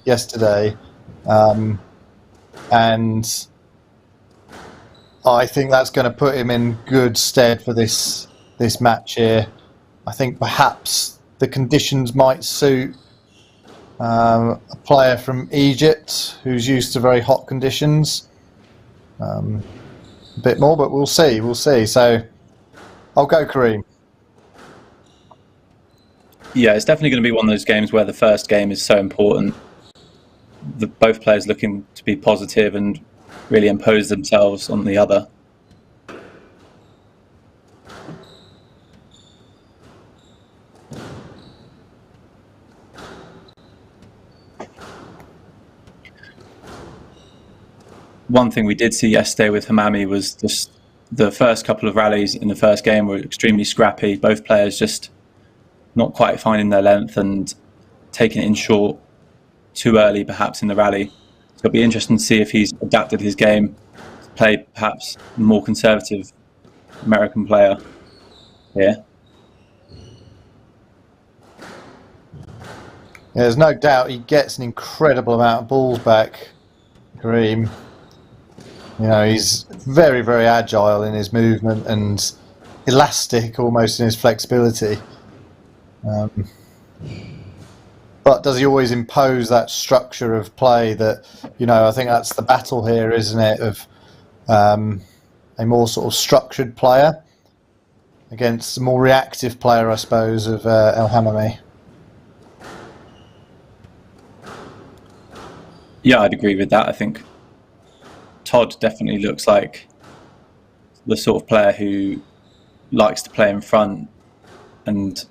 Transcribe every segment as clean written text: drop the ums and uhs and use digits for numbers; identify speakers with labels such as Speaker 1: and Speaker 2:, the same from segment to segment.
Speaker 1: yesterday, and I think that's going to put him in good stead for this match here. I think perhaps the conditions might suit a player from Egypt who's used to very hot conditions a bit more, but we'll see. So I'll go Karim.
Speaker 2: Yeah, it's definitely going to be one of those games where the first game is so important. Both players looking to be positive and really impose themselves on the other. One thing we did see yesterday with Hammamy was just the first couple of rallies in the first game were extremely scrappy. Both players just not quite finding their length and taking it in short too early, perhaps, in the rally. So it'll be interesting to see if he's adapted his game to play perhaps a more conservative American player here.
Speaker 1: There's no doubt he gets an incredible amount of balls back, Karim. You know, he's very, very agile in his movement and elastic almost in his flexibility. But does he always impose that structure of play that, you know, I think that's the battle here, isn't it, of a more sort of structured player against a more reactive player, I suppose, of El Hammamy.
Speaker 2: Yeah, I'd agree with that. I think Todd definitely looks like the sort of player who likes to play in front, and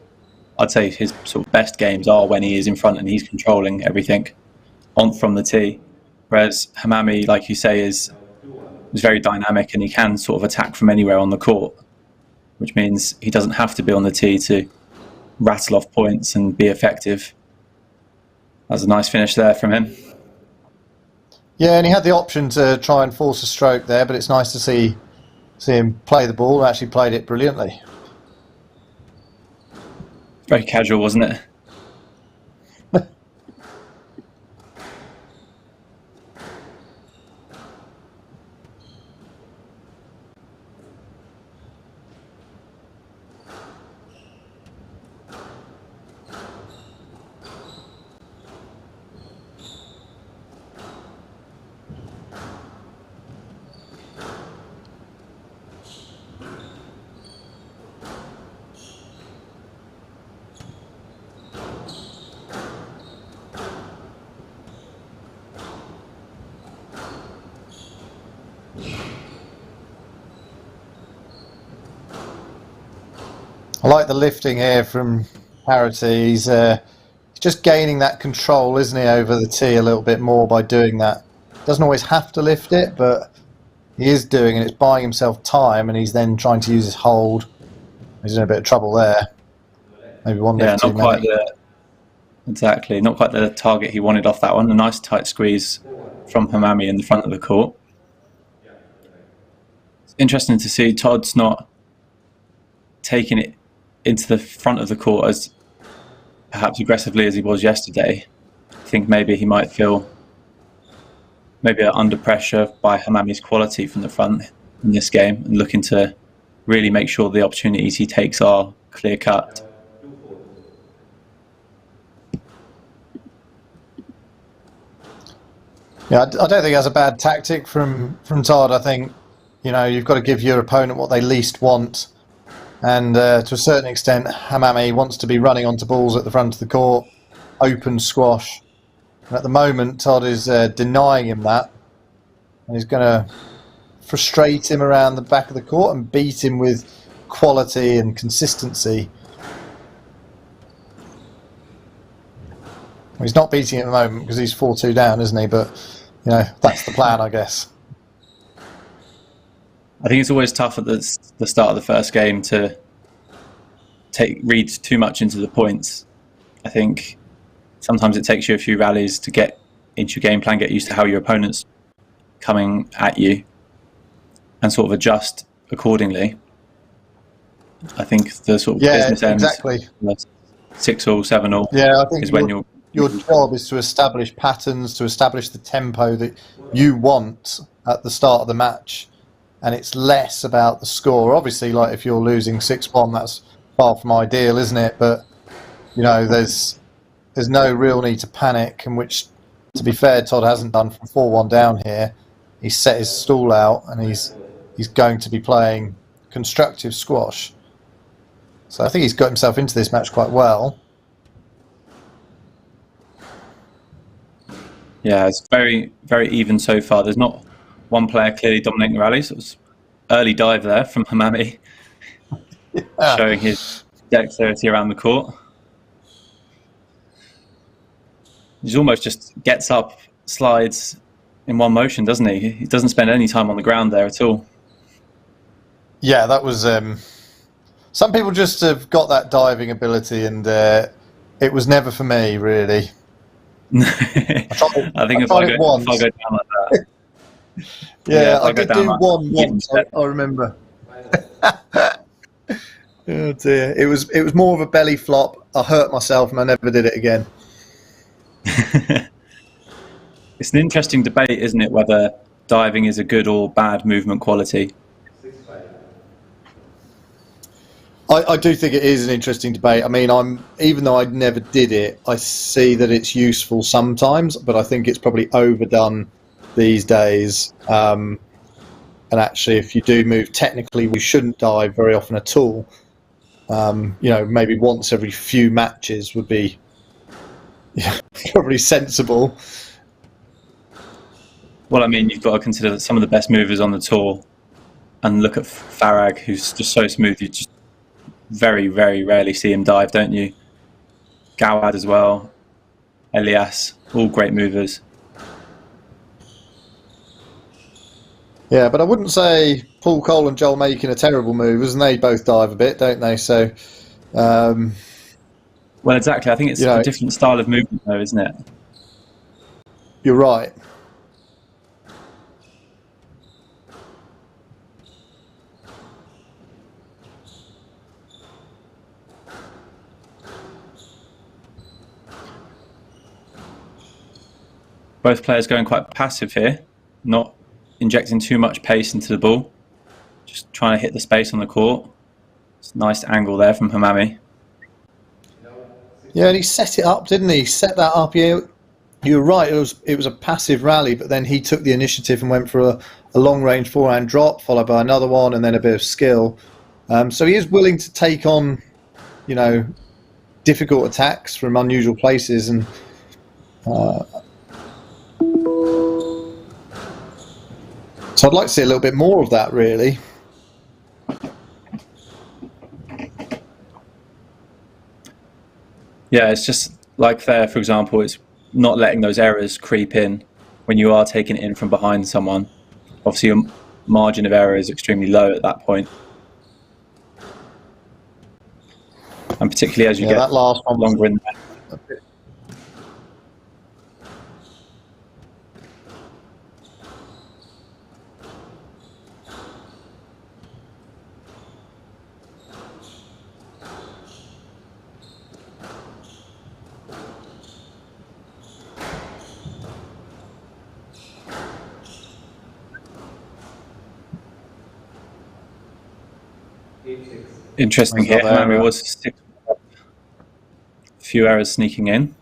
Speaker 2: I'd say his sort of best games are when he is in front and he's controlling everything from the tee. Whereas Hammamy, like you say, is very dynamic and he can sort of attack from anywhere on the court, which means he doesn't have to be on the tee to rattle off points and be effective. That's a nice finish there from him.
Speaker 1: Yeah, and he had the option to try and force a stroke there, but it's nice to see him play the ball and actually played it brilliantly.
Speaker 2: Very casual, wasn't it?
Speaker 1: I like the lifting here from Harrity. He's just gaining that control, isn't he, over the tee a little bit more by doing that. Doesn't always have to lift it, but he is doing it. It's buying himself time, and he's then trying to use his hold. He's in a bit of trouble there. Maybe one lift too many.
Speaker 2: Exactly, not quite the target he wanted off that one. A nice tight squeeze from Hammamy in the front of the court. It's interesting to see Todd's not taking it into the front of the court as perhaps aggressively as he was yesterday. I think maybe he might feel maybe under pressure by Hammamy's quality from the front in this game and looking to really make sure the opportunities he takes are clear cut.
Speaker 1: Yeah, I don't think that's a bad tactic from Todd. I think, you know, you've got to give your opponent what they least want. And to a certain extent, Hammamy wants to be running onto balls at the front of the court, open squash. And at the moment, Todd is denying him that. And he's going to frustrate him around the back of the court and beat him with quality and consistency. Well, he's not beating him at the moment because he's 4-2 down, isn't he? But, you know, that's the plan, I guess.
Speaker 2: I think it's always tough at the start of the first game to read too much into the points. I think sometimes it takes you a few rallies to get into your game plan, get used to how your opponent's coming at you, and sort of adjust accordingly. I think the sort of business ends,
Speaker 1: exactly.
Speaker 2: 6-all, 7-all,
Speaker 1: I think
Speaker 2: is when you're
Speaker 1: your job is to establish patterns, to establish the tempo that you want at the start of the match, and it's less about the score. Obviously, like if you're losing 6-1, that's far from ideal, isn't it? But you know, there's no real need to panic, and which, to be fair, Todd hasn't done from 4-1 down here. He's set his stall out, and he's going to be playing constructive squash. So I think he's got himself into this match quite well.
Speaker 2: Yeah, it's very, very even so far. There's not one player clearly dominating the rallies. It was early dive there from Hammamy, showing his dexterity around the court. He almost just gets up, slides in one motion, doesn't he? He doesn't spend any time on the ground there at all.
Speaker 1: Yeah, that was... some people just have got that diving ability, and it was never for me, really.
Speaker 2: I think if I go down like that...
Speaker 1: Yeah, I did do one once, I remember. Oh dear. It was more of a belly flop. I hurt myself and I never did it again.
Speaker 2: It's an interesting debate, isn't it, whether diving is a good or bad movement quality?
Speaker 1: I do think it is an interesting debate. I mean, even though I never did it, I see that it's useful sometimes, but I think it's probably overdone these days. And actually, if you do move technically, we shouldn't dive very often at all. You know, maybe once every few matches would be probably sensible.
Speaker 2: Well, I mean, you've got to consider that some of the best movers on the tour, and look at Farag, who's just so smooth. You just very, very rarely see him dive, don't you? Gawad as well, Elias, all great movers.
Speaker 1: Yeah, but I wouldn't say Paul Cole and Joel Makin are terrible movers, and they both dive a bit, don't they? So,
Speaker 2: well, exactly. I think it's a different style of movement, though, isn't it?
Speaker 1: You're right.
Speaker 2: Both players going quite passive here, not injecting too much pace into the ball, just trying to hit the space on the court. It's a nice angle there from Hammamy.
Speaker 1: Yeah, and he set it up, didn't he? He set that up. Yeah, you're right. It was a passive rally, but then he took the initiative and went for a long range forehand drop, followed by another one, and then a bit of skill. So he is willing to take on, you know, difficult attacks from unusual places, and so I'd like to see a little bit more of that, really.
Speaker 2: Yeah, it's just like there, for example, it's not letting those errors creep in when you are taking it in from behind someone. Obviously, your margin of error is extremely low at that point. And particularly as you get
Speaker 1: that last one
Speaker 2: longer in there. Interesting here. Hammamy was a few errors sneaking in.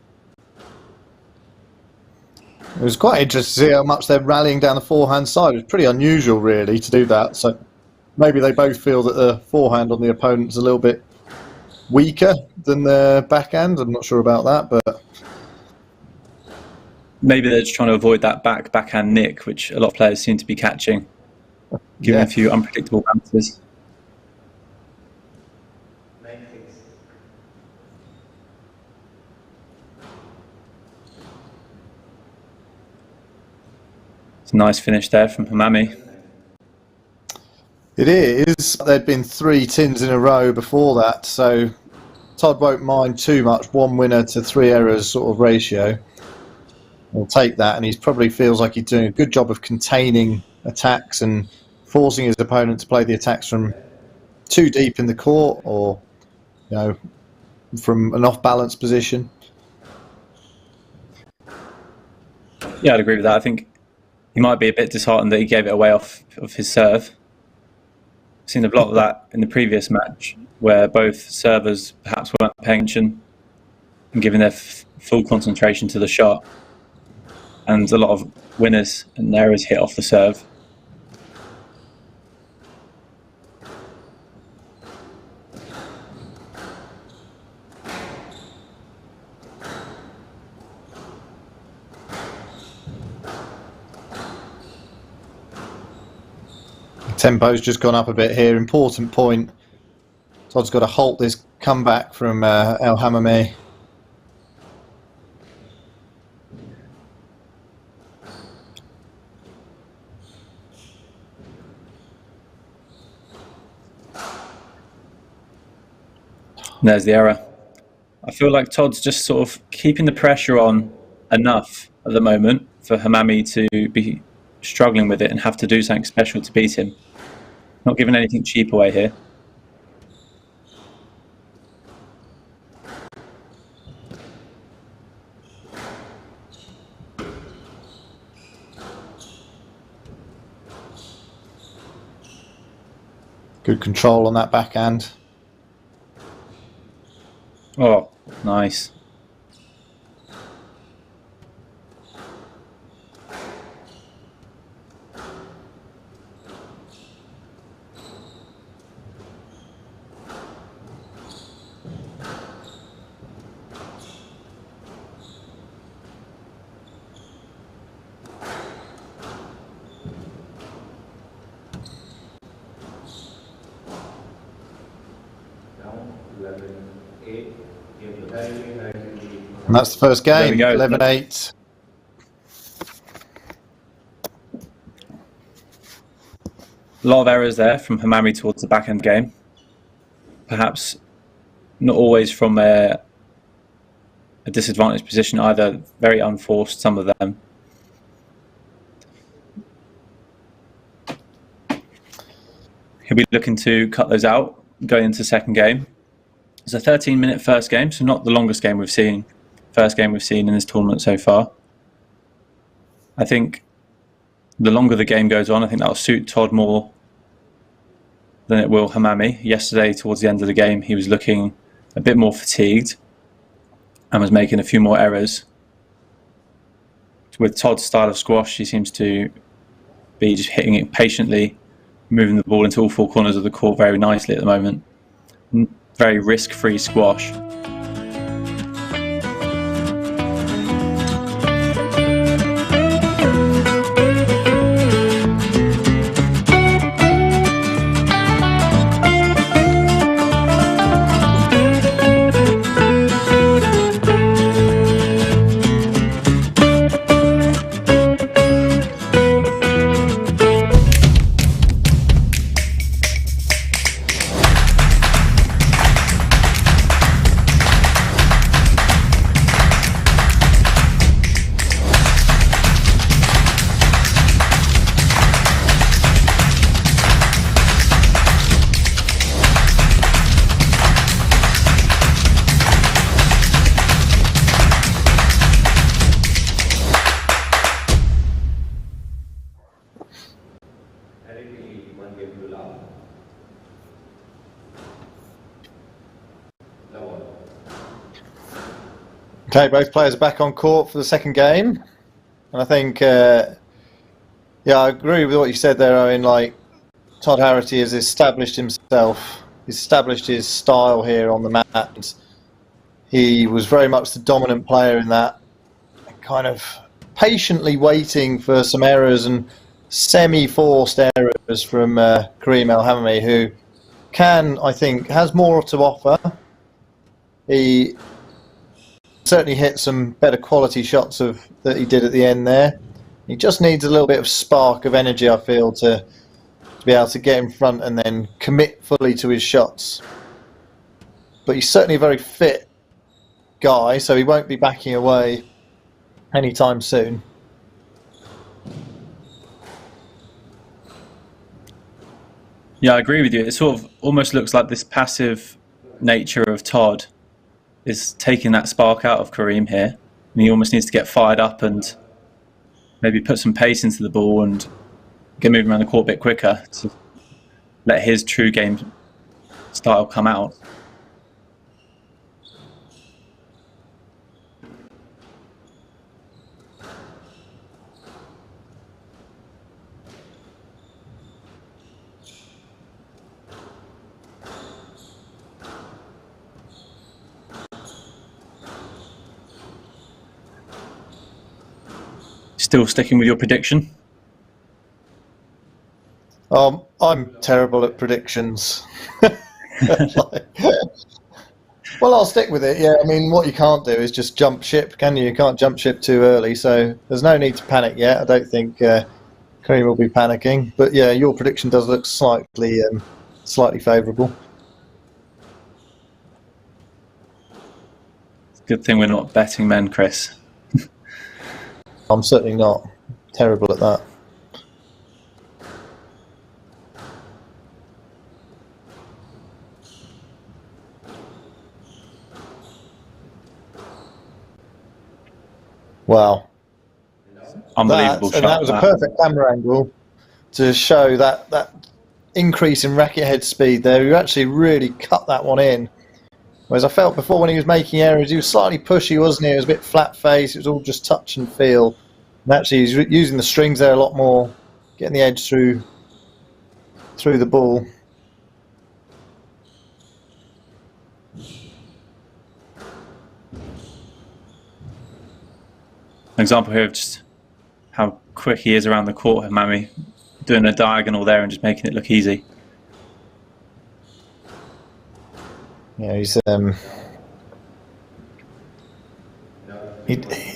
Speaker 1: It was quite interesting to see how much they're rallying down the forehand side. It was pretty unusual, really, to do that. So maybe they both feel that the forehand on the opponent's a little bit weaker than the backhand. I'm not sure about that, but
Speaker 2: maybe they're just trying to avoid that backhand nick, which a lot of players seem to be catching, giving a few unpredictable bounces. Nice finish there from Hammamy.
Speaker 1: It is. There'd been 3 tins in a row before that, so Todd won't mind too much. 1 winner to 3 errors sort of ratio. He'll take that, and he probably feels like he's doing a good job of containing attacks and forcing his opponent to play the attacks from too deep in the court, or, you know, from an off-balance position.
Speaker 2: Yeah, I'd agree with that. I think he might be a bit disheartened that he gave it away off of his serve. I've seen a lot of that in the previous match, where both servers perhaps weren't paying attention and giving their full concentration to the shot, and a lot of winners and errors hit off the serve.
Speaker 1: Tempo's just gone up a bit here. Important point. Todd's got to halt this comeback from El Hammamy.
Speaker 2: There's the error. I feel like Todd's just sort of keeping the pressure on enough at the moment for Hammamy to be struggling with it and have to do something special to beat him. Not giving anything cheap away here.
Speaker 1: Good control on that backhand.
Speaker 2: Oh, nice.
Speaker 1: And that's the first game,
Speaker 2: There we go.
Speaker 1: 11-8.
Speaker 2: A lot of errors there from Hammamy towards the backhand game. Perhaps not always from a disadvantaged position either, very unforced, some of them. He'll be looking to cut those out going into second game. It's a 13-minute first game, so not the longest game we've seen. First game we've seen in this tournament so far. I think the longer the game goes on, I think that'll suit Todd more than it will Hammamy. Yesterday, towards the end of the game, he was looking a bit more fatigued and was making a few more errors. With Todd's style of squash, he seems to be just hitting it patiently, moving the ball into all four corners of the court very nicely at the moment. Very risk-free squash.
Speaker 1: Okay, both players are back on court for the second game. And I think, yeah, I agree with what you said there, Owen. Like, Todd Harrity has established himself, he's established his style here on the mat. He was very much the dominant player in that, kind of patiently waiting for some errors and semi-forced errors from Karim El Hammamy, who can, I think, has more to offer. He certainly hit some better quality shots that he did at the end there. He just needs a little bit of spark of energy, I feel, to be able to get in front and then commit fully to his shots. But he's certainly a very fit guy, so he won't be backing away anytime soon.
Speaker 2: Yeah, I agree with you. It sort of almost looks like this passive nature of Todd is taking that spark out of Karim here. And he almost needs to get fired up and maybe put some pace into the ball and get moving around the court a bit quicker to let his true game style come out. Still sticking with your prediction?
Speaker 1: I'm terrible at predictions. Well, I'll stick with it. Yeah, I mean, what you can't do is just jump ship, can you? You can't jump ship too early, so there's no need to panic yet. I don't think Karim will be panicking. But yeah, your prediction does look slightly favourable.
Speaker 2: Good thing we're not betting men, Chris.
Speaker 1: I'm certainly not terrible at that. Wow.
Speaker 2: Unbelievable shot.
Speaker 1: And that was a perfect camera angle to show that increase in racket head speed there. You actually really cut that one in. Whereas I felt before when he was making errors, he was slightly pushy, wasn't he? It was a bit flat face. It was all just touch and feel. And actually, he's using the strings there a lot more, getting the edge through the ball.
Speaker 2: An example here of just how quick he is around the court, Hammamy, doing a diagonal there and just making it look easy.
Speaker 1: Yeah, he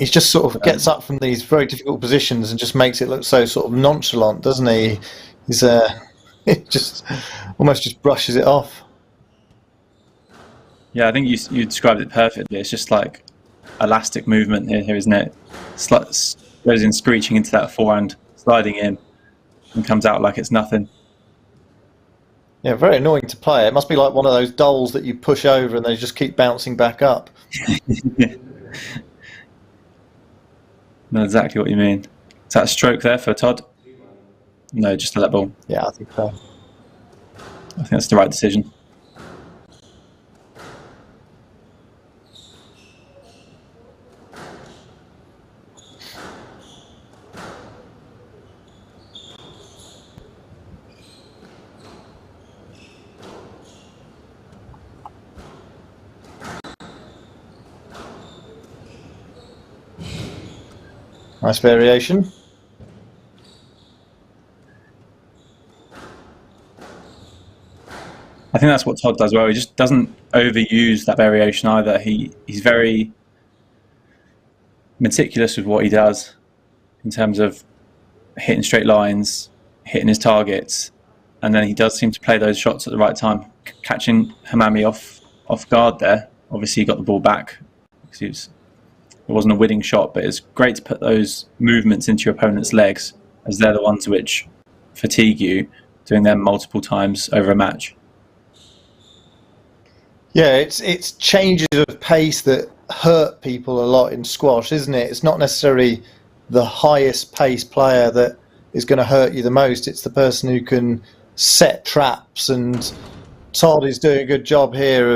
Speaker 1: just sort of gets up from these very difficult positions and just makes it look so sort of nonchalant, doesn't he? He's it just almost just brushes it off.
Speaker 2: Yeah, I think you described it perfectly. It's just like elastic movement here, isn't it? Goes in screeching into that forehand, sliding in, and comes out like it's nothing.
Speaker 1: Yeah, very annoying to play. It must be like one of those dolls that you push over and they just keep bouncing back up.
Speaker 2: Know exactly what you mean. Is that a stroke there for Todd? No, just a let ball.
Speaker 1: Yeah, I think so.
Speaker 2: I think that's the right decision.
Speaker 1: Nice variation.
Speaker 2: I think that's what Todd does well. He just doesn't overuse that variation either. He's very meticulous with what he does in terms of hitting straight lines, hitting his targets, and then he does seem to play those shots at the right time. Catching Hammamy off guard there. Obviously, he got the ball back because it wasn't a winning shot, but it's great to put those movements into your opponent's legs, as they're the ones which fatigue you, doing them multiple times over a match.
Speaker 1: Yeah, it's changes of pace that hurt people a lot in squash, isn't it? It's not necessarily the highest pace player that is going to hurt you the most. It's the person who can set traps, and Todd is doing a good job here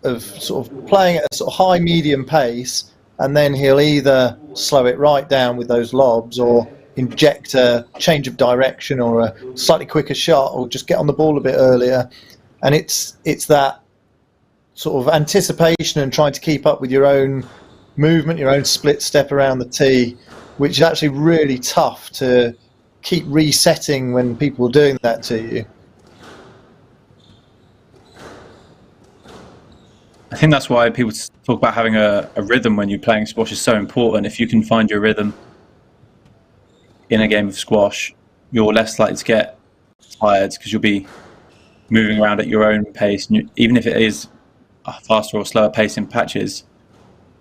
Speaker 1: of sort of playing at a sort of high medium pace, and then he'll either slow it right down with those lobs or inject a change of direction or a slightly quicker shot or just get on the ball a bit earlier. And it's that sort of anticipation and trying to keep up with your own movement, your own split step around the tee, which is actually really tough to keep resetting when people are doing that to you.
Speaker 2: I think that's why people talk about having a rhythm when you're playing squash is so important. If you can find your rhythm in a game of squash, you're less likely to get tired because you'll be moving around at your own pace. And even if it is a faster or slower pace in patches,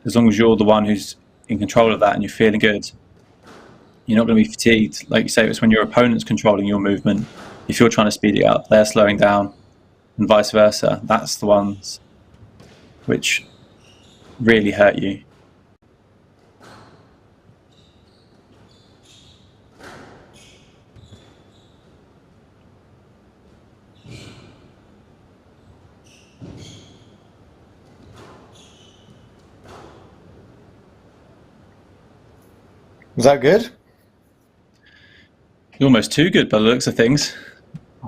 Speaker 2: as long as you're the one who's in control of that and you're feeling good, you're not going to be fatigued. Like you say, it's when your opponent's controlling your movement. If you're trying to speed it up, they're slowing down, and vice versa. That's the ones which really hurt you.
Speaker 1: Was that good?
Speaker 2: Almost too good by the looks of things.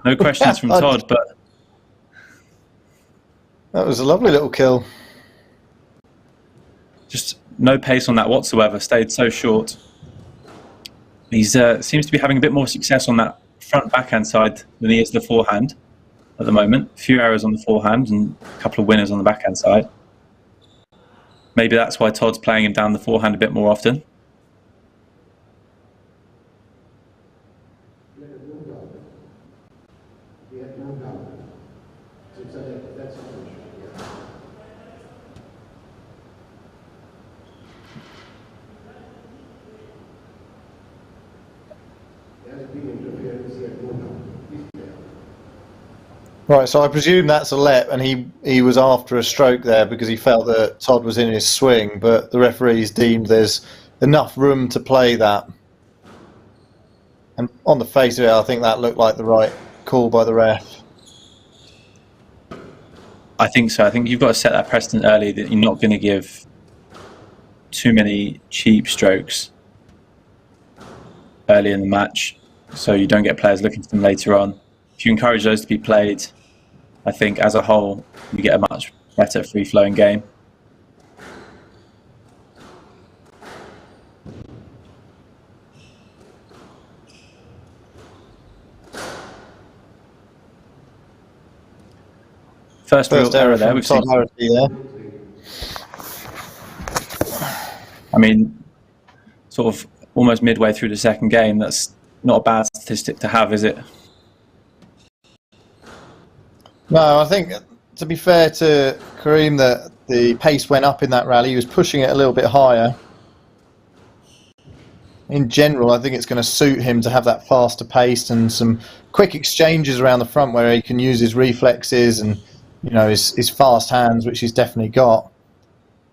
Speaker 2: No questions from Todd, but
Speaker 1: that was a lovely little kill.
Speaker 2: Just no pace on that whatsoever. Stayed so short. He seems to be having a bit more success on that front backhand side than he is the forehand at the moment. A few errors on the forehand and a couple of winners on the backhand side. Maybe that's why Todd's playing him down the forehand a bit more often.
Speaker 1: Right, so I presume that's a let, and he was after a stroke there because he felt that Todd was in his swing, but the referees deemed there's enough room to play that. And on the face of it, I think that looked like the right call by the ref.
Speaker 2: I think so. I think you've got to set that precedent early that you're not going to give too many cheap strokes early in the match, so you don't get players looking for them later on. If you encourage those to be played, I think as a whole you get a much better free-flowing game. First real error there. We've seen
Speaker 1: Harrity there.
Speaker 2: I mean, sort of almost midway through the second game. That's not a bad statistic to have, is it?
Speaker 1: No, I think, to be fair to Karim, that the pace went up in that rally. He was pushing it a little bit higher. In general, I think it's going to suit him to have that faster pace and some quick exchanges around the front where he can use his reflexes and, you know, his fast hands, which he's definitely got.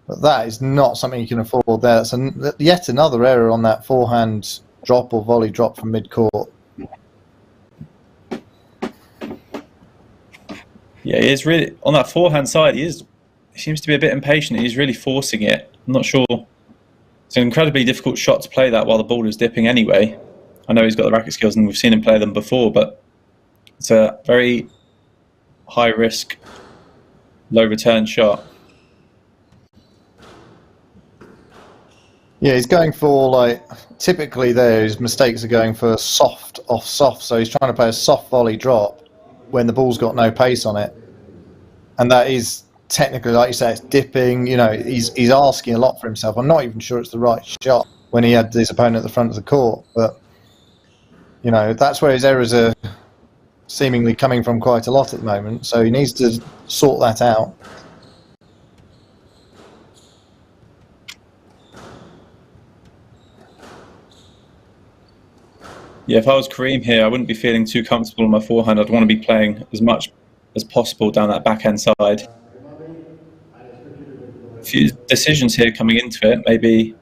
Speaker 1: But that is not something he can afford there. That's yet another error on that forehand drop or volley drop from mid-court.
Speaker 2: Yeah, he is really, on that forehand side, he seems to be a bit impatient. He's really forcing it. I'm not sure. It's an incredibly difficult shot to play that while the ball is dipping anyway. I know he's got the racket skills and we've seen him play them before, but it's a very high risk, low return shot.
Speaker 1: Yeah, he's going for, like, typically there his mistakes are going for soft off soft, so he's trying to play a soft volley drop when the ball's got no pace on it. And that is technically, like you say, it's dipping, you know, he's asking a lot for himself. I'm not even sure it's the right shot when he had his opponent at the front of the court, but, you know, that's where his errors are seemingly coming from quite a lot at the moment, so he needs to sort that out.
Speaker 2: Yeah, if I was Karim here, I wouldn't be feeling too comfortable on my forehand. I'd want to be playing as much as possible down that backhand side. A few decisions here coming into it, maybe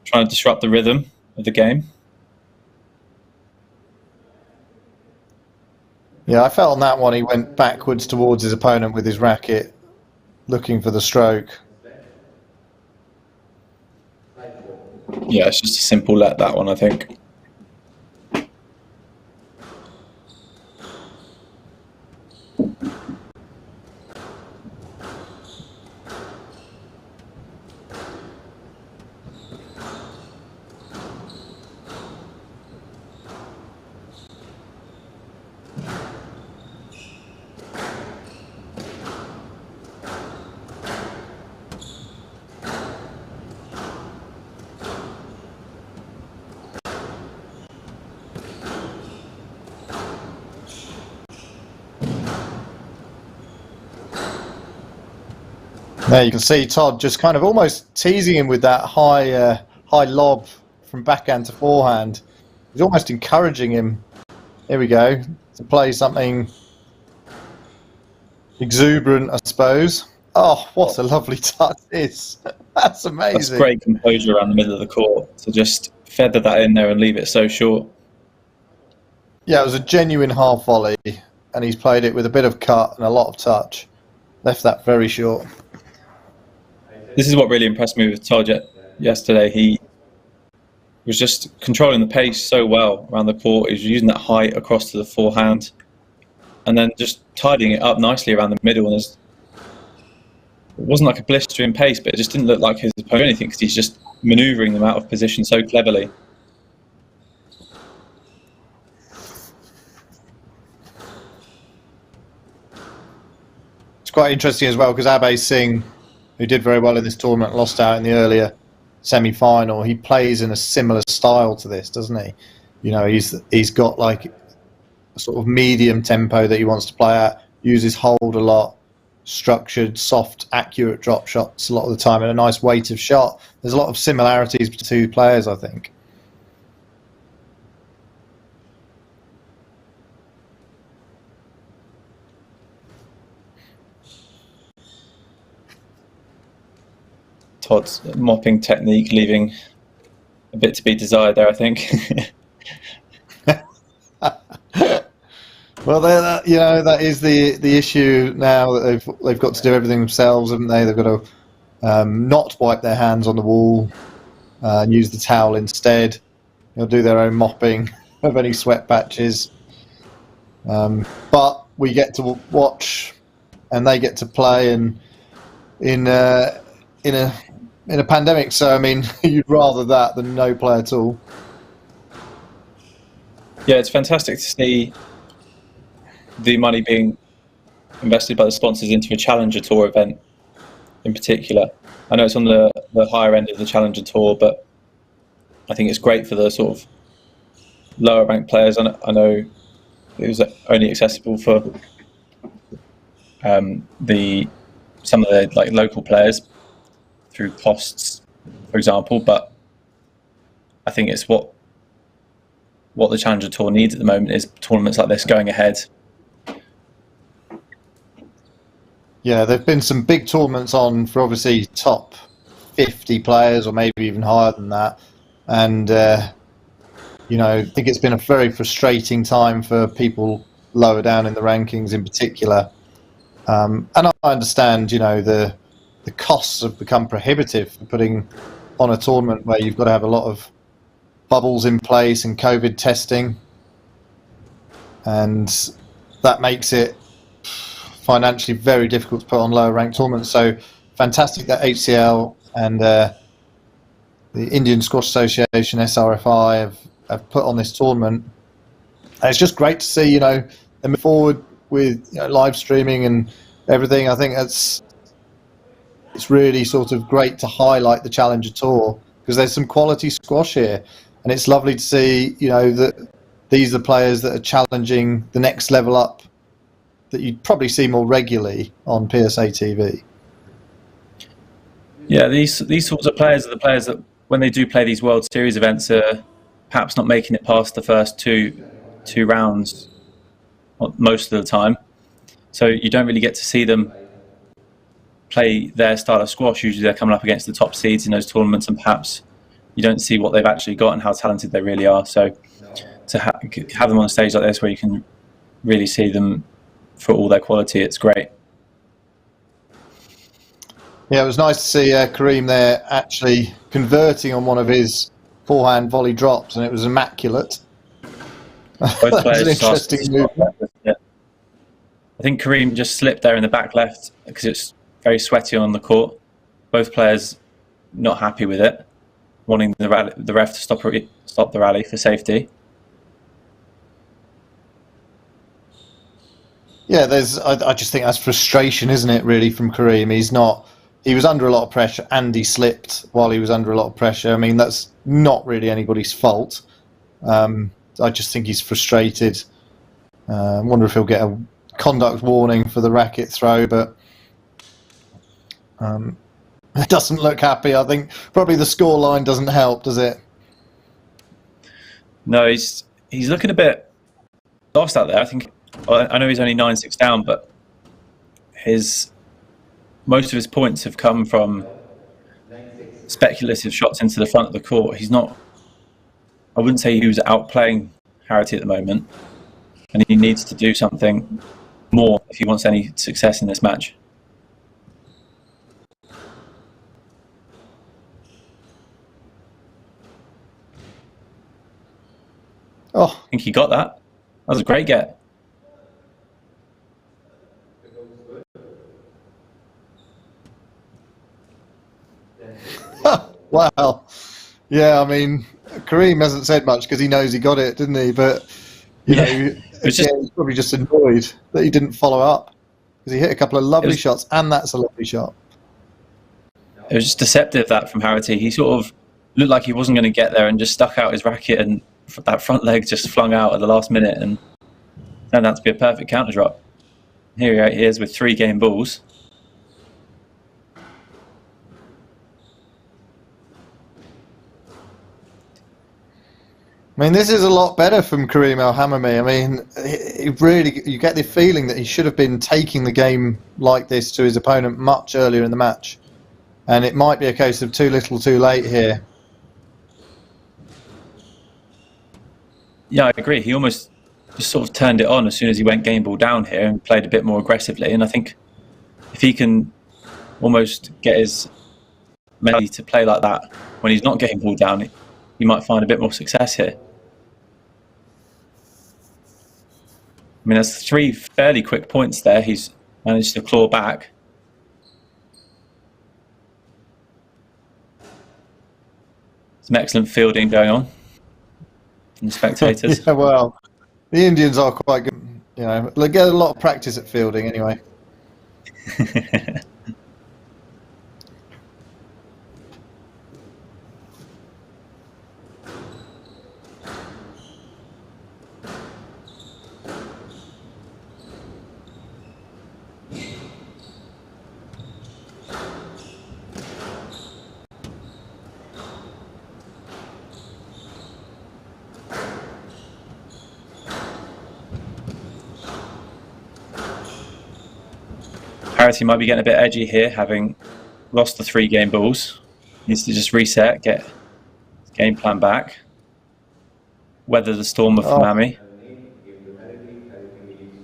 Speaker 2: trying to disrupt the rhythm of the game.
Speaker 1: Yeah, I felt on that one he went backwards towards his opponent with his racket, looking for the stroke.
Speaker 2: Yeah, it's just a simple let, that one, I think.
Speaker 1: There you can see Todd just kind of almost teasing him with that high lob from backhand to forehand. He's almost encouraging him, here we go, to play something exuberant, I suppose. Oh, what a lovely touch this. That's amazing.
Speaker 2: That's great composure around the middle of the court to just feather that in there and leave it so short.
Speaker 1: Yeah, it was a genuine half volley, and he's played it with a bit of cut and a lot of touch. Left that very short.
Speaker 2: This is what really impressed me with Todd yesterday. was just controlling the pace so well around the court. He was using that height across to the forehand, and then just tidying it up nicely around the middle. And it wasn't like a blistering pace, but it just didn't look like his opponent or anything, because he's just manoeuvring them out of position so cleverly.
Speaker 1: It's quite interesting as well, because Abhay Singh, who did very well in this tournament, lost out in the earlier semi-final. He plays in a similar style to this, doesn't he? You know, he's got like a sort of medium tempo that he wants to play at, uses hold a lot, structured, soft, accurate drop shots a lot of the time, and a nice weight of shot. There's a lot of similarities between the two players, I think.
Speaker 2: Todd's mopping technique leaving a bit to be desired there, I think.
Speaker 1: Well, you know, that is the issue now, that they've got to do everything themselves, haven't they? They've got to not wipe their hands on the wall and use the towel instead. They'll do their own mopping of any sweat patches. But we get to watch, and they get to play, and in a pandemic. So I mean, you'd rather that than no play at all.
Speaker 2: Yeah, it's fantastic to see the money being invested by the sponsors into a Challenger Tour event in particular. I know it's on the higher end of the Challenger Tour, but I think it's great for the sort of lower ranked players. I know it was only accessible for some of the like local players through costs, for example, but I think it's what the Challenger Tour needs at the moment is tournaments like this going ahead.
Speaker 1: Yeah, there have been some big tournaments on for obviously top 50 players, or maybe even higher than that. And, you know, I think it's been a very frustrating time for people lower down in the rankings in particular. And I understand, you know, the costs have become prohibitive for putting on a tournament where you've got to have a lot of bubbles in place and COVID testing. And that makes it financially very difficult to put on lower ranked tournaments. So fantastic that HCL and the Indian Squash Association, SRFI, have put on this tournament. And it's just great to see, you know, them move forward with, you know, live streaming and everything. I think it's really sort of great to highlight the Challenger Tour, because there's some quality squash here, and it's lovely to see, you know, that these are players that are challenging the next level up that you'd probably see more regularly on PSA TV.
Speaker 2: Yeah, these sorts of players are the players that, when they do play these World Series events, are perhaps not making it past the first two rounds most of the time. So you don't really get to see them play their style of squash. Usually they're coming up against the top seeds in those tournaments, and perhaps you don't see what they've actually got and how talented they really are. So to have them on a stage like this where you can really see them for all their quality, it's great.
Speaker 1: Yeah, it was nice to see Karim there actually converting on one of his forehand volley drops, and it was immaculate.
Speaker 2: Both
Speaker 1: That was
Speaker 2: players
Speaker 1: an interesting move.
Speaker 2: Yeah. I think Karim just slipped there in the back left because it's very sweaty on the court. Both players not happy with it, wanting the ref to stop the rally for safety.
Speaker 1: Yeah, I just think that's frustration, isn't it, really, from Karim? He was under a lot of pressure, and he slipped while he was under a lot of pressure. I mean, that's not really anybody's fault. I just think he's frustrated. I wonder if he'll get a conduct warning for the racket throw, but it doesn't look happy. I think probably the scoreline doesn't help, does it?
Speaker 2: No, he's looking a bit lost out there. I know he's only 9-6 down, but most of his points have come from speculative shots into the front of the court. I wouldn't say he was outplaying Harrity at the moment, and he needs to do something more if he wants any success in this match.
Speaker 1: Oh,
Speaker 2: I think he got that. That was a great get.
Speaker 1: wow. Yeah, I mean, Karim hasn't said much because he knows he got it, didn't he? But, you know,
Speaker 2: It was
Speaker 1: again, he's probably just annoyed that he didn't follow up because he hit a couple of lovely shots, and that's a lovely shot.
Speaker 2: It was just deceptive, that from Harrity. He sort of looked like he wasn't going to get there and just stuck out his racket, and that front leg just flung out at the last minute and turned out to be a perfect counter drop. Here he is with 3 game balls.
Speaker 1: I mean, this is a lot better from Karim Hammamy. I mean, you get the feeling that he should have been taking the game like this to his opponent much earlier in the match. And it might be a case of too little too late here.
Speaker 2: Yeah, I agree. He almost just sort of turned it on as soon as he went game ball down here and played a bit more aggressively. And I think if he can almost get his mentality to play like that when he's not game ball down, he might find a bit more success here. I mean, there's 3 fairly quick points there. He's managed to claw back. Some excellent fielding going on from the spectators.
Speaker 1: Yeah, well, the Indians are quite good. You know, they get a lot of practice at fielding anyway.
Speaker 2: Harrity might be getting a bit edgy here, having lost the 3 game balls. Needs to just reset, get his game plan back, weather the storm of Hammamy.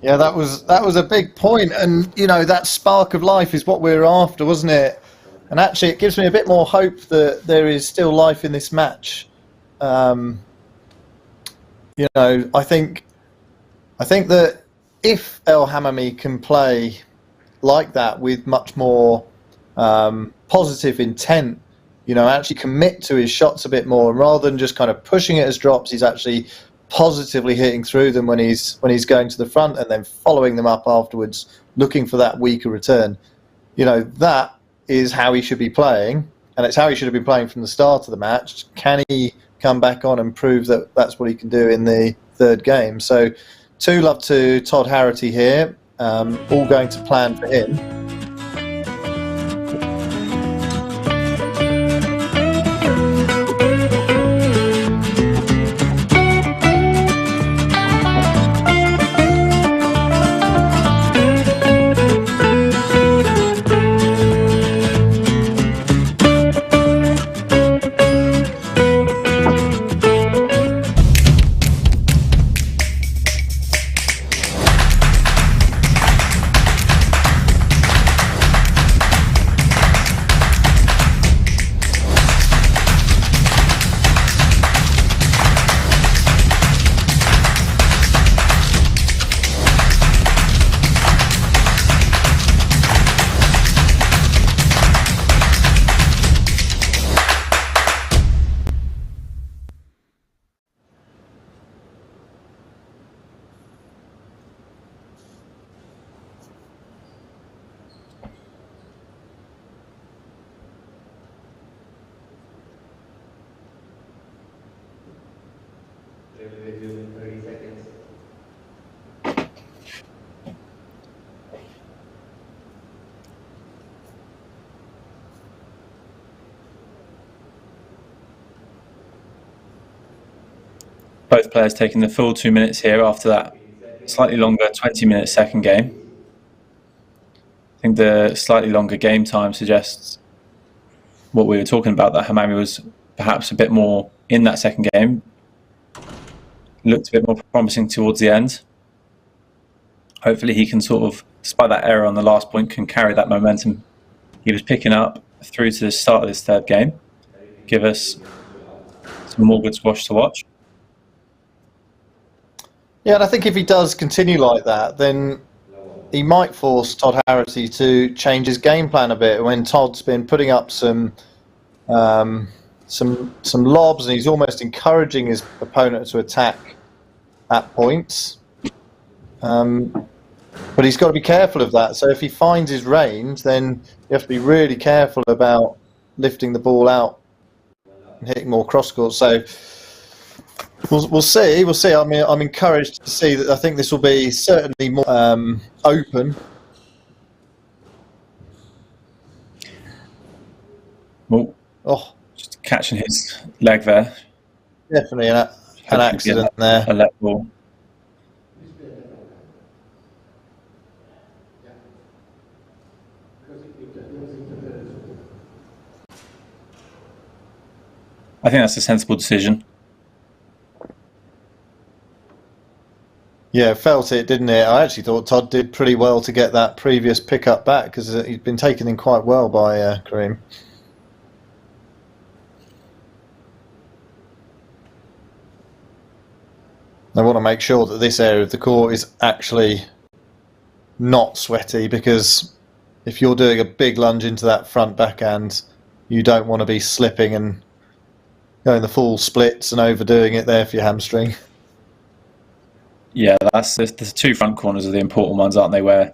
Speaker 1: Yeah, that was a big point, and you know, that spark of life is what we're after, wasn't it? And actually, it gives me a bit more hope that there is still life in this match. You know, I think that if El Hammamy can play like that with much more positive intent, you know, actually commit to his shots a bit more, and rather than just kind of pushing it as drops, he's actually positively hitting through them when he's going to the front and then following them up afterwards, looking for that weaker return. You know, that is how he should be playing, and it's how he should have been playing from the start of the match. Can he come back on and prove that that's what he can do in the 3rd game? So 2-love to Todd Harrity here. All going to plan for him.
Speaker 2: Both players taking the full 2 minutes here after that slightly longer 20-minute second game. I think the slightly longer game time suggests what we were talking about, that Hammamy was perhaps a bit more in that second game. Looked a bit more promising towards the end. Hopefully he can sort of, despite that error on the last point, can carry that momentum he was picking up through to the start of this 3rd game. Give us some more good squash to watch.
Speaker 1: Yeah, and I think if he does continue like that, then he might force Todd Harrity to change his game plan a bit. When Todd's been putting up some lobs, and he's almost encouraging his opponent to attack at points. But he's got to be careful of that. So if he finds his range, then you have to be really careful about lifting the ball out and hitting more cross court. So we'll see. We'll see. I mean, I'm encouraged to see that. I think this will be certainly more open.
Speaker 2: Oh, just catching his leg there.
Speaker 1: Definitely an accident there.
Speaker 2: A let ball. I think that's a sensible decision.
Speaker 1: Yeah, felt it, didn't it? I actually thought Todd did pretty well to get that previous pickup back, because he'd been taken in quite well by Karim. I want to make sure that this area of the court is actually not sweaty, because if you're doing a big lunge into that front backhand, you don't want to be slipping and going the full splits and overdoing it there for your hamstring.
Speaker 2: Yeah, that's the two front corners are the important ones, aren't they? Where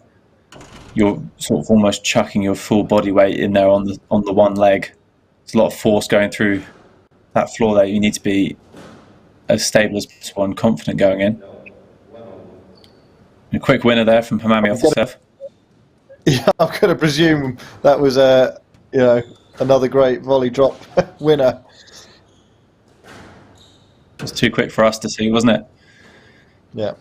Speaker 2: you're sort of almost chucking your full body weight in there on the one leg. There's a lot of force going through that floor there. You need to be as stable as possible and confident going in. A quick winner there from Hammamy off the serve.
Speaker 1: Yeah, I'm going to presume that was another great volley drop winner.
Speaker 2: It was too quick for us to see, wasn't it?
Speaker 1: Yeah.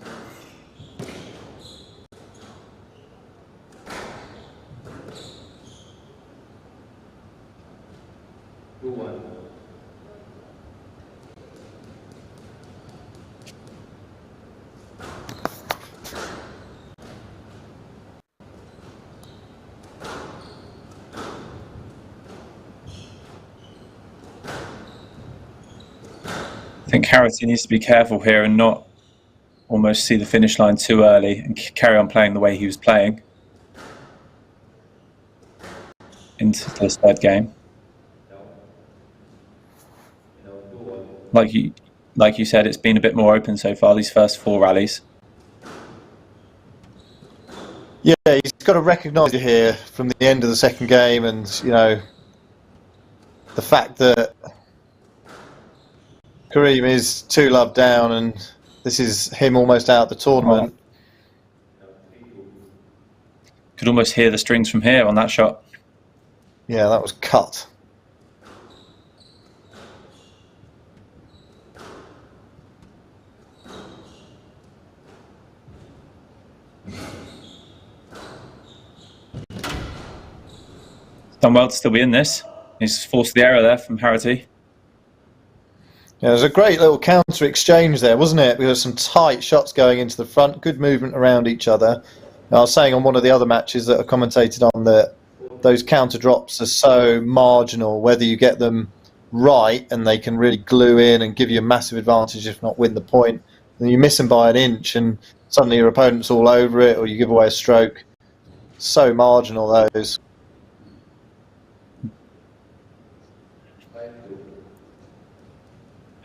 Speaker 2: I think Harrity needs to be careful here and not almost see the finish line too early and carry on playing the way he was playing into this third game. Like you said, it's been a bit more open so far, these first four rallies.
Speaker 1: Yeah, he's got to recognise it here from the end of the second game, and the fact that Karim is 2-love down, and this is him almost out the tournament.
Speaker 2: Could almost hear the strings from here on that shot.
Speaker 1: Yeah, that was cut.
Speaker 2: Done well to still be in this. He's forced the error there from Harrity.
Speaker 1: Yeah, there's a great little counter exchange there, wasn't it? There were some tight shots going into the front, good movement around each other. I was saying on one of the other matches that I commentated on that those counter drops are so marginal, whether you get them right and they can really glue in and give you a massive advantage, if not win the point, and you miss them by an inch and suddenly your opponent's all over it, or you give away a stroke. So marginal, those.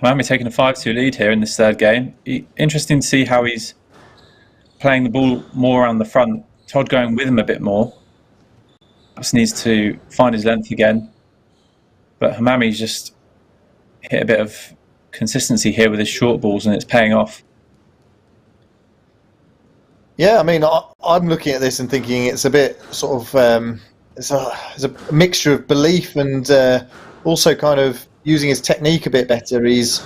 Speaker 2: Hammamy taking a 5-2 lead here in this third game. Interesting to see how he's playing the ball more around the front. Todd going with him a bit more. Just needs to find his length again. But Hammamy's just hit a bit of consistency here with his short balls, and it's paying off.
Speaker 1: Yeah, I mean, I'm looking at this and thinking it's a bit sort of it's a mixture of belief and also kind of using his technique a bit better. He's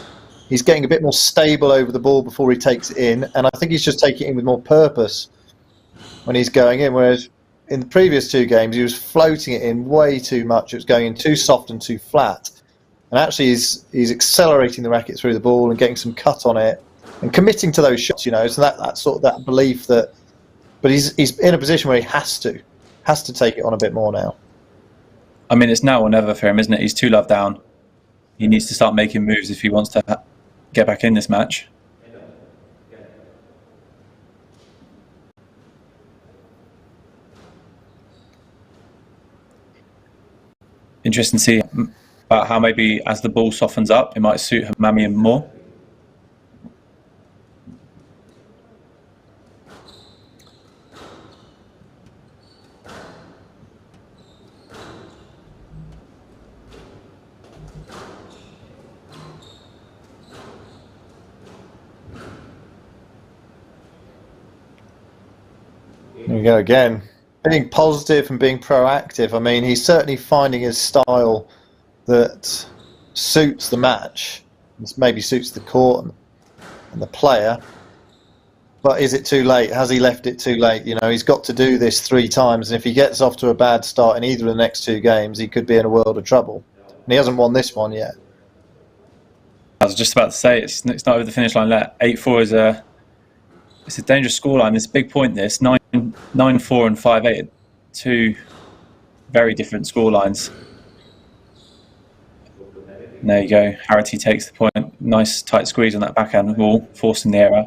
Speaker 1: getting a bit more stable over the ball before he takes it in, and I think he's just taking it in with more purpose when he's going in, whereas in the previous two games he was floating it in way too much. It was going in too soft and too flat, and actually he's accelerating the racket through the ball and getting some cut on it and committing to those shots, so that sort of that belief that, but he's in a position where he has to take it on a bit more now.
Speaker 2: I mean, it's now or never for him, isn't it? He's 2-love down. He needs to start making moves if he wants to get back in this match. interesting to see about how maybe as the ball softens up, it might suit Hammamy more.
Speaker 1: There we go again. Being positive and being proactive. I mean, he's certainly finding his style that suits the match. This maybe suits the court and the player. But is it too late? Has he left it too late? You know, he's got to do this 3 times. And if he gets off to a bad start in either of the next 2 games, he could be in a world of trouble. And he hasn't won this one yet.
Speaker 2: I was just about to say, it's not over the finish line yet. 8-4 it's a dangerous scoreline. It's a big point, this. 9-4 and 5-8. 2 very different scorelines. And there you go. Harrity takes the point. Nice tight squeeze on that backhand ball, forcing the error.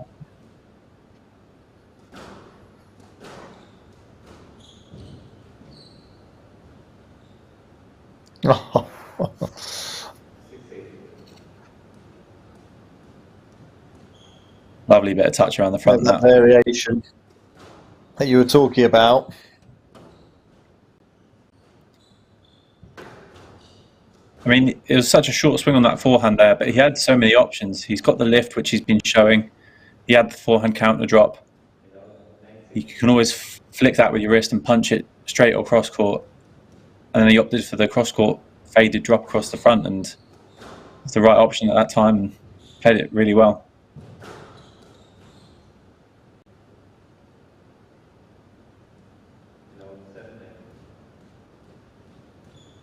Speaker 2: Lovely bit of touch around the front.
Speaker 1: That variation that you were talking about.
Speaker 2: I mean, it was such a short swing on that forehand there, but he had so many options. He's got the lift, which he's been showing. He had the forehand counter drop. You can always flick that with your wrist and punch it straight or cross court. And then he opted for the cross court faded drop across the front, and it's the right option at that time, and played it really well.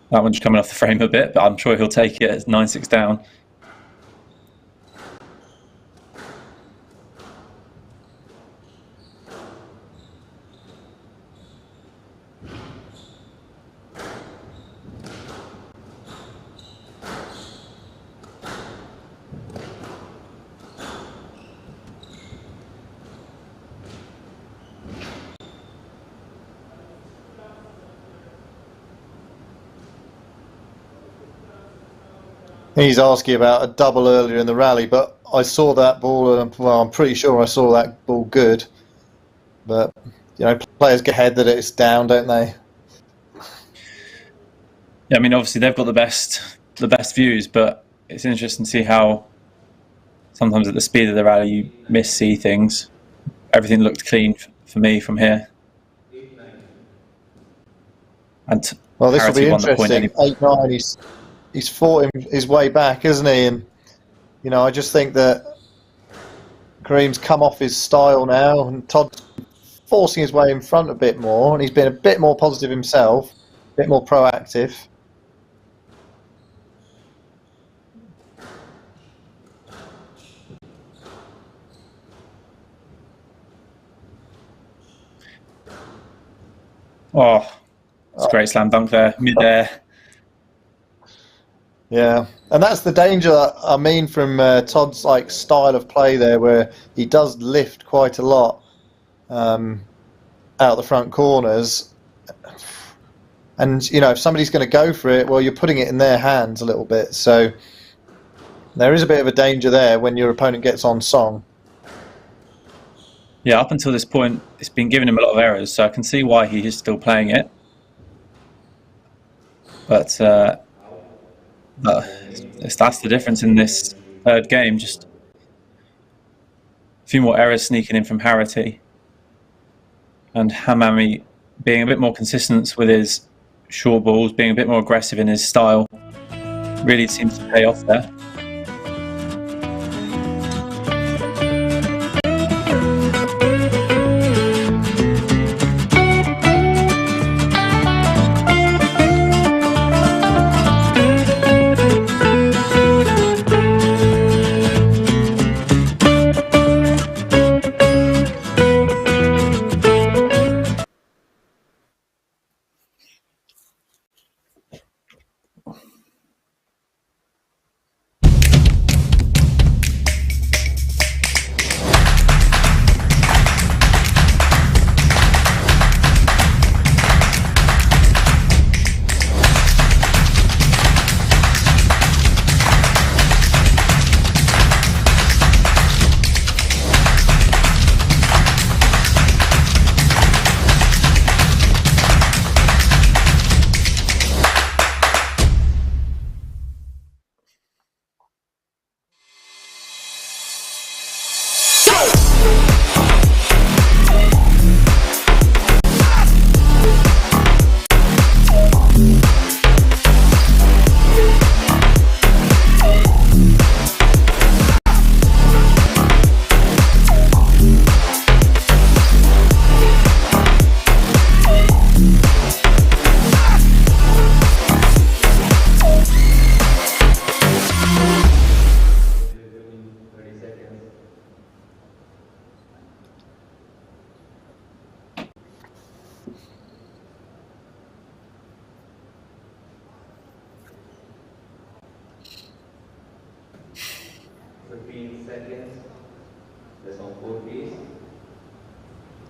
Speaker 2: That one's coming off the frame a bit, but I'm sure he'll take it. It's 9-6 down.
Speaker 1: He's asking about a double earlier in the rally, but I saw that ball, and well, I'm pretty sure I saw that ball good. But you know, players get ahead that it's down, don't they?
Speaker 2: Yeah, I mean, obviously they've got the best views, but it's interesting to see how sometimes at the speed of the rally you see things. Everything looked clean for me from here. And
Speaker 1: well, this will be
Speaker 2: won the point
Speaker 1: interesting. 8-9. He's fought his way back, isn't he? And you know, I just think that Karim's come off his style now, and Todd's forcing his way in front a bit more, and he's been a bit more positive himself, a bit more proactive.
Speaker 2: Oh, it's a great slam dunk there, mid-air.
Speaker 1: Yeah, and that's the danger, I mean, from Todd's like style of play there, where he does lift quite a lot out the front corners. And, you know, if somebody's going to go for it, well, you're putting it in their hands a little bit. So there is a bit of a danger there when your opponent gets on song.
Speaker 2: Yeah, up until this point, it's been giving him a lot of errors, so I can see why he is still playing it. But that's the difference in this third game. Just a few more errors sneaking in from Harrity, and Hammamy being a bit more consistent with his short balls, being a bit more aggressive in his style. Really seems to pay off there.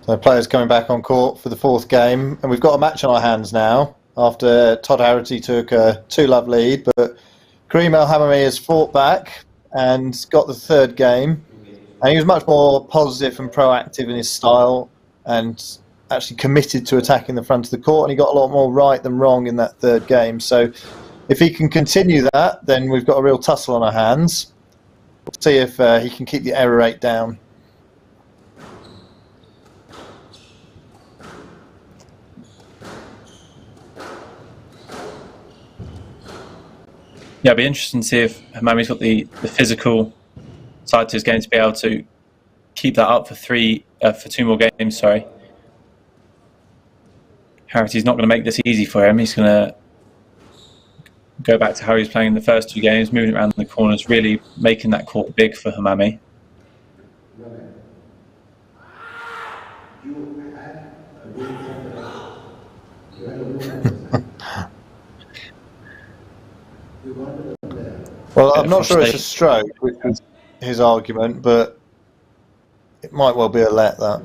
Speaker 1: So players coming back on court for the fourth game, and we've got a match on our hands now after Todd Harrity took a 2-love lead, but Karim Hammamy has fought back and got the third game, and he was much more positive and proactive in his style and actually committed to attacking the front of the court, and he got a lot more right than wrong in that third game. So if he can continue that, then we've got a real tussle on our hands. We'll see if he can keep the error rate down.
Speaker 2: Yeah, it'll be interesting to see if Hammamy's got the physical side to his game to be able to keep that up for two more games. Sorry, Harrity's not going to make this easy for him. He's going to go back to how he was playing in the first two games, moving around the corners, really making that court big for Hammamy.
Speaker 1: Well, I'm not sure it's a stroke, which was his argument, but it might well be a let, that.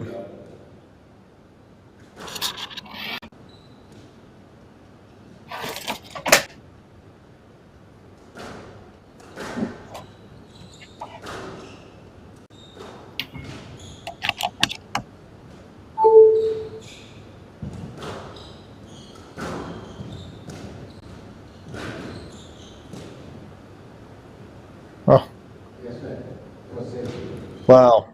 Speaker 1: Oh. Wow.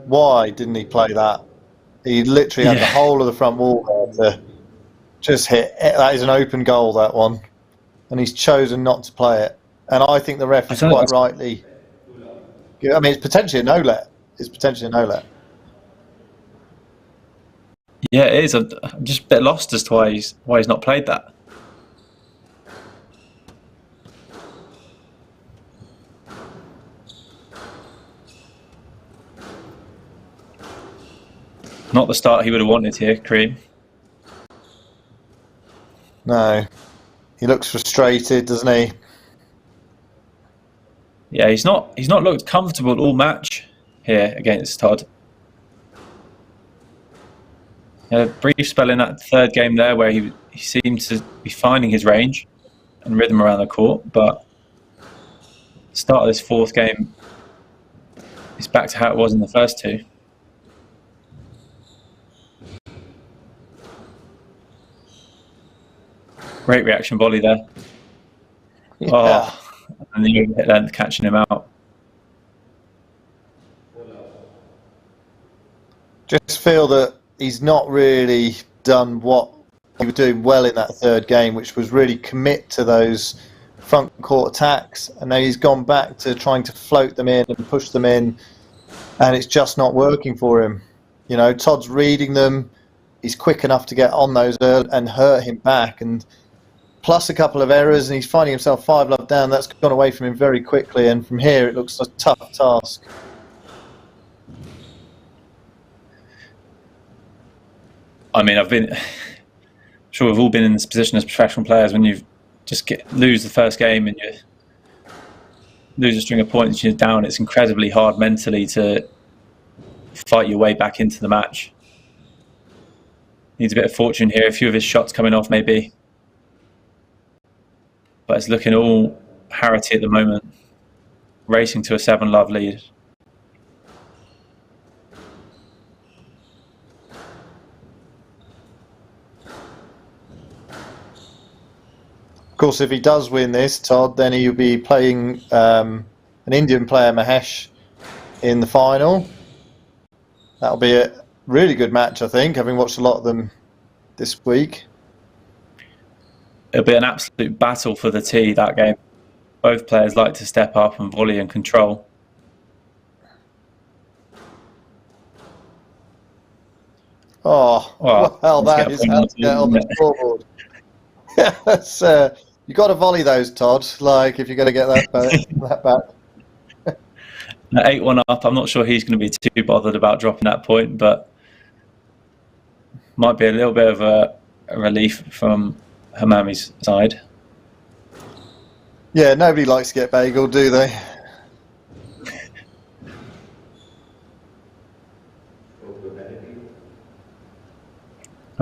Speaker 1: Why didn't he play that? He literally had the whole of the front wall there to just hit. That is an open goal, that one. And he's chosen not to play it. And I think the ref is quite rightly... I mean, it's potentially a no-let. It's potentially a no-let.
Speaker 2: Yeah, it is. I'm just a bit lost as to why he's not played that. Not the start he would have wanted here, Karim.
Speaker 1: No. He looks frustrated, doesn't he?
Speaker 2: Yeah, he's not looked comfortable all match here against Todd. He had a brief spell in that third game there where he seemed to be finding his range and rhythm around the court, but the start of this fourth game is back to how it was in the first two. Great reaction volley there. Yeah. Oh, and the overhit length catching him out.
Speaker 1: Just feel that he's not really done what he was doing well in that third game, which was really commit to those front court attacks. And now he's gone back to trying to float them in and push them in, and it's just not working for him. You know, Todd's reading them. He's quick enough to get on those and hurt him back. And plus a couple of errors, and he's finding himself 5-love down. That's gone away from him very quickly, and from here it looks a tough task.
Speaker 2: I mean, I'm sure we've all been in this position as professional players when you just lose the first game and you lose a string of points and you're down. It's incredibly hard mentally to fight your way back into the match. Needs a bit of fortune here, a few of his shots coming off maybe. But it's looking all Harrity at the moment, racing to a 7-love lead.
Speaker 1: Of course, if he does win this, Todd, then he'll be playing an Indian player, Mahesh, in the final. That'll be a really good match, I think, having watched a lot of them this week.
Speaker 2: It'll be an absolute battle for the tee, that game. Both players like to step up and volley and control.
Speaker 1: Oh, well, that is how to get on the scoreboard. Yes, you've got to volley those, Todd, like if you're going to get that back.
Speaker 2: At 8-1 up, I'm not sure he's going to be too bothered about dropping that point, but might be a little bit of a relief from Hammamy's side.
Speaker 1: Yeah, nobody likes to get bageled, do they?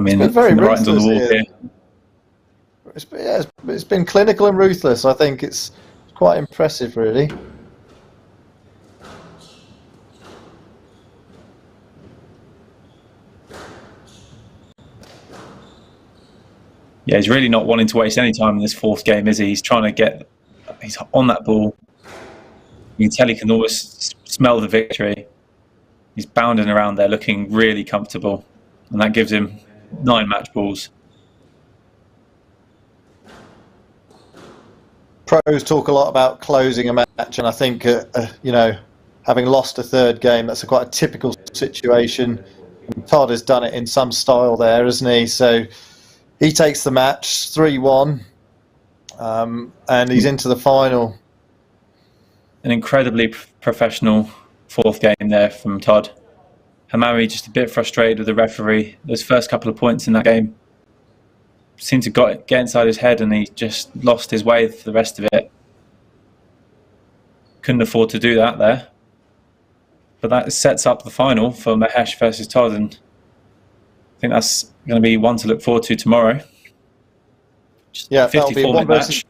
Speaker 2: mean,
Speaker 1: been very
Speaker 2: from the writing's on the wall
Speaker 1: ruthless
Speaker 2: here.
Speaker 1: It's been clinical and ruthless. I think it's quite impressive, really.
Speaker 2: Yeah, he's really not wanting to waste any time in this fourth game, is he? He's trying to he's on that ball. You can tell he can almost smell the victory. He's bounding around there looking really comfortable. And that gives him 9 match balls.
Speaker 1: Pros talk a lot about closing a match, and I think, having lost a third game, that's quite a typical situation. And Todd has done it in some style there, hasn't he? So he takes the match 3-1, and he's into the final.
Speaker 2: An incredibly professional fourth game there from Todd. Hammamy just a bit frustrated with the referee. Those first couple of points in that game seemed to get inside his head, and he just lost his way for the rest of it. Couldn't afford to do that there. But that sets up the final for Mahesh versus Todd, and I think that's going to be one to look forward to tomorrow.
Speaker 1: Yeah, that'll be
Speaker 2: 54-minute
Speaker 1: 1 versus
Speaker 2: match.
Speaker 1: 2